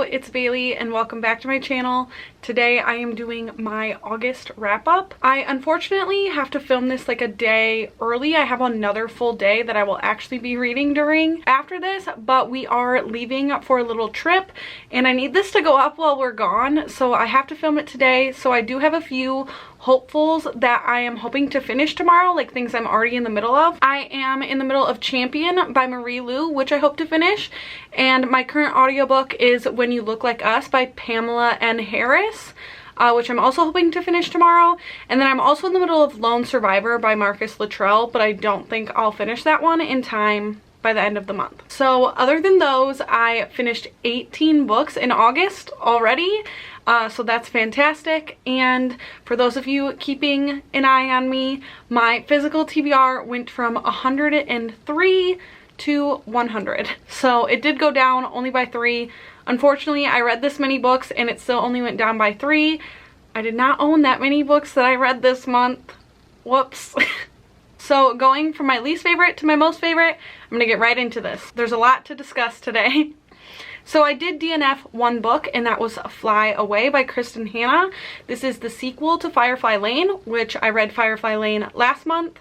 it's Bailey and welcome back to my channel. Today I am doing my August wrap up. I unfortunately have to film this like a day early. I have another full day that I will actually be reading during after this, but we are leaving for a little trip and I need this to go up while we're gone, so I have to film it today. So I do have a few hopefuls that I am hoping to finish tomorrow, like things I'm already in the middle of. I am in the middle of Champion by Marie Lu, which I hope to finish, and my current audiobook is When You Look Like Us by Pamela N. Harris, which I'm also hoping to finish tomorrow. And then I'm also in the middle of Lone Survivor by Marcus Luttrell, but I don't think I'll finish that one in time by the end of the month. So other than those, I finished 18 books in August already. So that's fantastic. And for those of you keeping an eye on me, my physical TBR went from 103 to 100. So it did go down only by 3. Unfortunately, I read this many books and it still only went down by 3. I did not own that many books that I read this month. Whoops. So going from my least favorite to my most favorite, I'm gonna get right into this. There's a lot to discuss today. So I did DNF one book, and that was Fly Away by Kristen Hanna. This is the sequel to Firefly Lane, which I read Firefly Lane last month.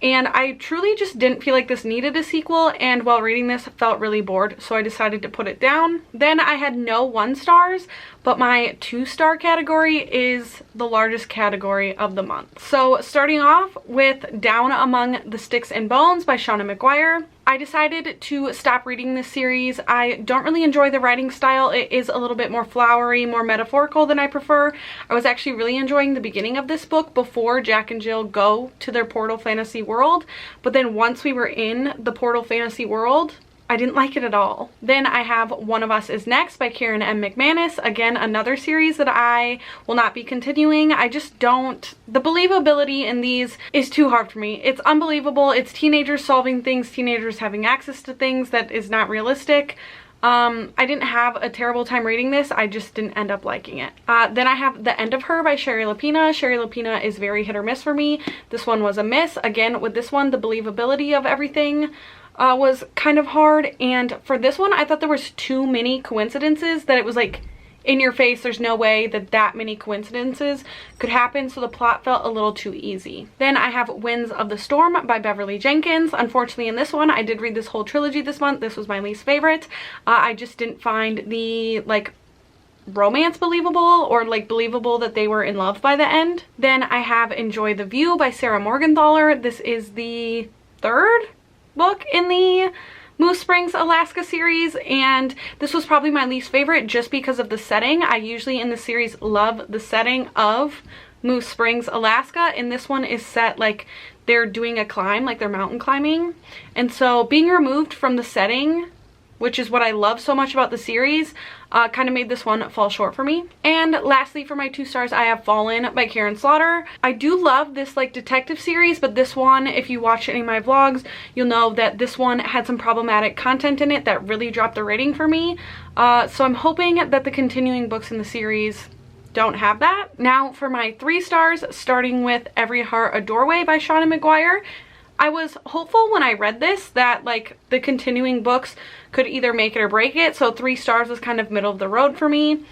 And I truly just didn't feel like this needed a sequel, and while reading this felt really bored, so I decided to put it down. Then I had no 1 stars, but my 2-star category is the largest category of the month. So starting off with Down Among the Sticks and Bones by Seanan McGuire. I decided to stop reading this series. I don't really enjoy the writing style. It is a little bit more flowery, more metaphorical than I prefer. I was actually really enjoying the beginning of this book before Jack and Jill go to their Portal Fantasy world, but then once we were in the Portal Fantasy world, I didn't like it at all. Then I have One of Us Is Next by Karen M. McManus. Again, another series that I will not be continuing. I just don't... The believability in these is too hard for me. It's unbelievable. It's teenagers solving things, teenagers having access to things that is not realistic. I didn't have a terrible time reading this, I just didn't end up liking it. Then I have The End of Her by Shari Lapena. Shari Lapena is very hit or miss for me. This one was a miss. Again, with this one, the believability of everything was kind of hard, and for this one I thought there was too many coincidences, that it was like in your face, there's no way that that many coincidences could happen, so the plot felt a little too easy. Then I have Winds of the Storm by Beverly Jenkins. Unfortunately in this one, I did read this whole trilogy this month. This was my least favorite. I just didn't find the like romance believable, or like believable that they were in love by the end. Then I have Enjoy the View by Sarah Morgenthaler. This is the 3rd book in the Moose Springs, Alaska series, and this was probably my least favorite just because of the setting. I usually in the series love the setting of Moose Springs, Alaska, and this one is set like they're doing a climb, like they're mountain climbing, and so being removed from the setting, which is what I love so much about the series, kind of made this one fall short for me. And lastly, for my 2 stars, I have Fallen by Karen Slaughter. I do love this like detective series, but this one, if you watch any of my vlogs, you'll know that this one had some problematic content in it that really dropped the rating for me. So I'm hoping that the continuing books in the series don't have that. Now for my 3 stars, starting with Every Heart a Doorway by Seanan McGuire. I was hopeful when I read this that like the continuing books could either make it or break it, so 3 stars was kind of middle of the road for me.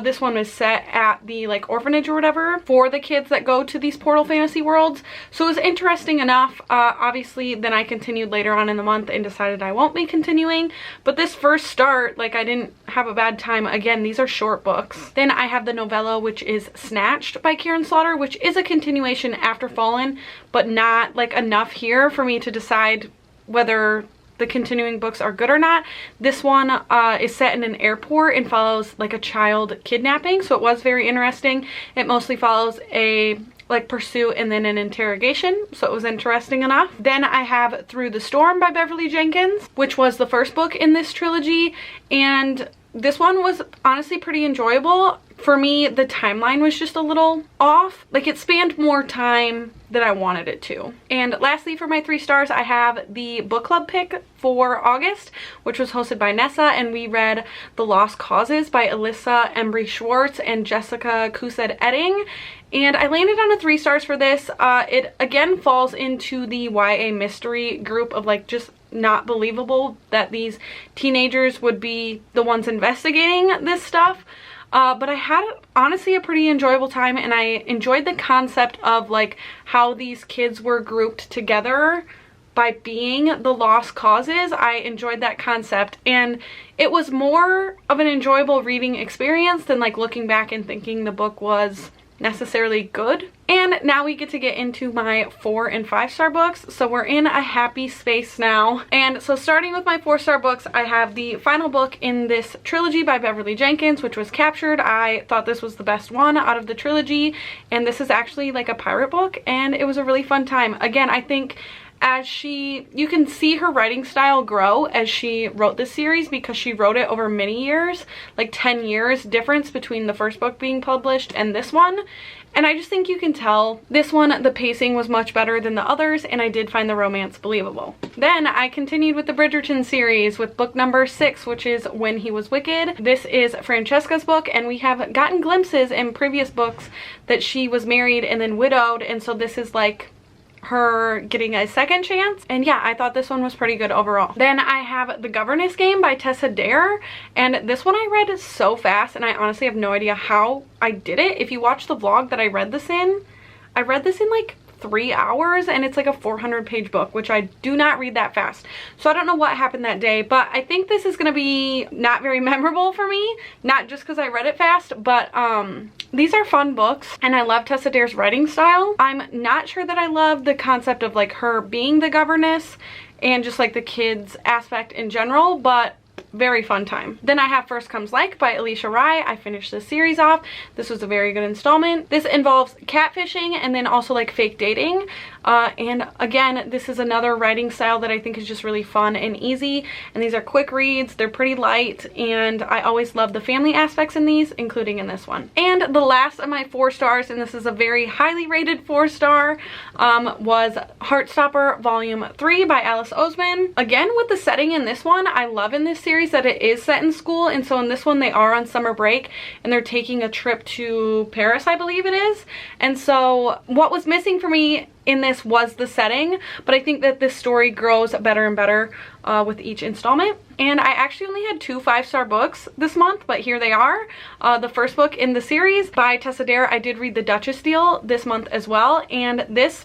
This one was set at the like orphanage or whatever for the kids that go to these Portal Fantasy worlds, so it was interesting enough. Obviously then I continued later on in the month and decided I won't be continuing, but this first start, like, I didn't have a bad time. Again, these are short books. Then I have the novella, which is Snatched by Karen Slaughter, which is a continuation after Fallen, but not like enough here for me to decide whether the continuing books are good or not. This one is set in an airport and follows like a child kidnapping, so it was very interesting. It mostly follows a like pursuit and then an interrogation, so it was interesting enough. Then I have Through the Storm by Beverly Jenkins, which was the first book in this trilogy, and this one was honestly pretty enjoyable. For me, the timeline was just a little off. Like, it spanned more time than I wanted it to. And lastly, for my 3 stars, I have the book club pick for August, which was hosted by Nessa, and we read The Lost Causes by Alyssa Embry Schwartz and Jessica Kused Edding. And I landed on a 3 stars for this. It again falls into the YA mystery group of like just not believable that these teenagers would be the ones investigating this stuff. But I had honestly a pretty enjoyable time, and I enjoyed the concept of like how these kids were grouped together by being the lost causes. I enjoyed that concept, and it was more of an enjoyable reading experience than like looking back and thinking the book was necessarily good. And now we get to get into my 4 and 5-star books, so we're in a happy space now. And so starting with my 4-star books, I have the final book in this trilogy by Beverly Jenkins, which was Captured. I thought this was the best one out of the trilogy, and this is actually like a pirate book, and it was a really fun time. Again, I think as you can see her writing style grow as she wrote this series, because she wrote it over many years, like 10 years difference between the first book being published and this one. And I just think you can tell this one, the pacing was much better than the others, and I did find the romance believable. Then I continued with the Bridgerton series with book number 6, which is When He Was Wicked. This is Francesca's book, and we have gotten glimpses in previous books that she was married and then widowed, and so this is like her getting a second chance. And yeah, I thought this one was pretty good overall. Then I have The Governess Game by Tessa Dare, and this one I read so fast, and I honestly have no idea how I did it. If you watch the vlog that I read this in like 3 hours, and it's like a 400-page book, which I do not read that fast. So I don't know what happened that day, but I think this is gonna be not very memorable for me, not just because I read it fast, but these are fun books, and I love Tessa Dare's writing style. I'm not sure that I love the concept of like her being the governess and just like the kids aspect in general, but very fun time. Then I have First Comes Like by Alicia Rai. I finished this series off. This was a very good installment. This involves catfishing and then also like fake dating. And again, this is another writing style that I think is just really fun and easy. And these are quick reads. They're pretty light, and I always love the family aspects in these, including in this one. And the last of my 4 stars, and this is a very highly rated 4-star, was Heartstopper Volume 3 by Alice Oseman. Again, with the setting in this one, I love in this series that it is set in school, and so in this one they are on summer break and they're taking a trip to Paris, I believe it is. And so what was missing for me in this was the setting, but I think that this story grows better and better with each installment. And I actually only had 2 5-star books this month, but here they are. The first book in the series by Tessa Dare, I did read The Duchess Deal this month as well, and this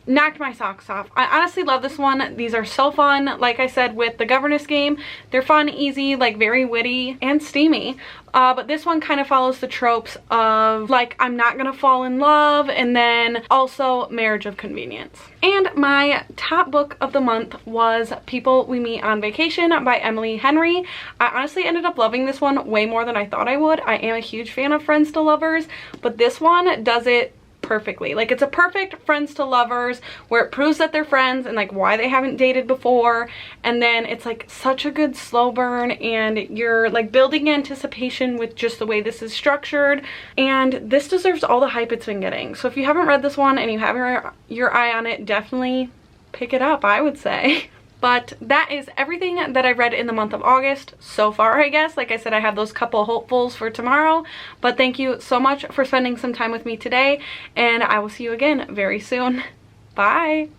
knocked my socks off. I honestly love this one. These are so fun. Like I said with The Governess Game, they're fun, easy, like very witty and steamy. But this one kind of follows the tropes of like, I'm not gonna fall in love, and then also Marriage of Convenience. And my top book of the month was People We Meet on Vacation by Emily Henry. I honestly ended up loving this one way more than I thought I would. I am a huge fan of Friends to Lovers, but this one does it perfectly. Like, it's a perfect friends to lovers where it proves that they're friends and like why they haven't dated before, and then it's like such a good slow burn, and you're like building anticipation with just the way this is structured, and this deserves all the hype it's been getting. So if you haven't read this one and you have your eye on it, definitely pick it up, I would say. But that is everything that I read in the month of August so far, I guess. Like I said, I have those couple hopefuls for tomorrow. But thank you so much for spending some time with me today, and I will see you again very soon. Bye!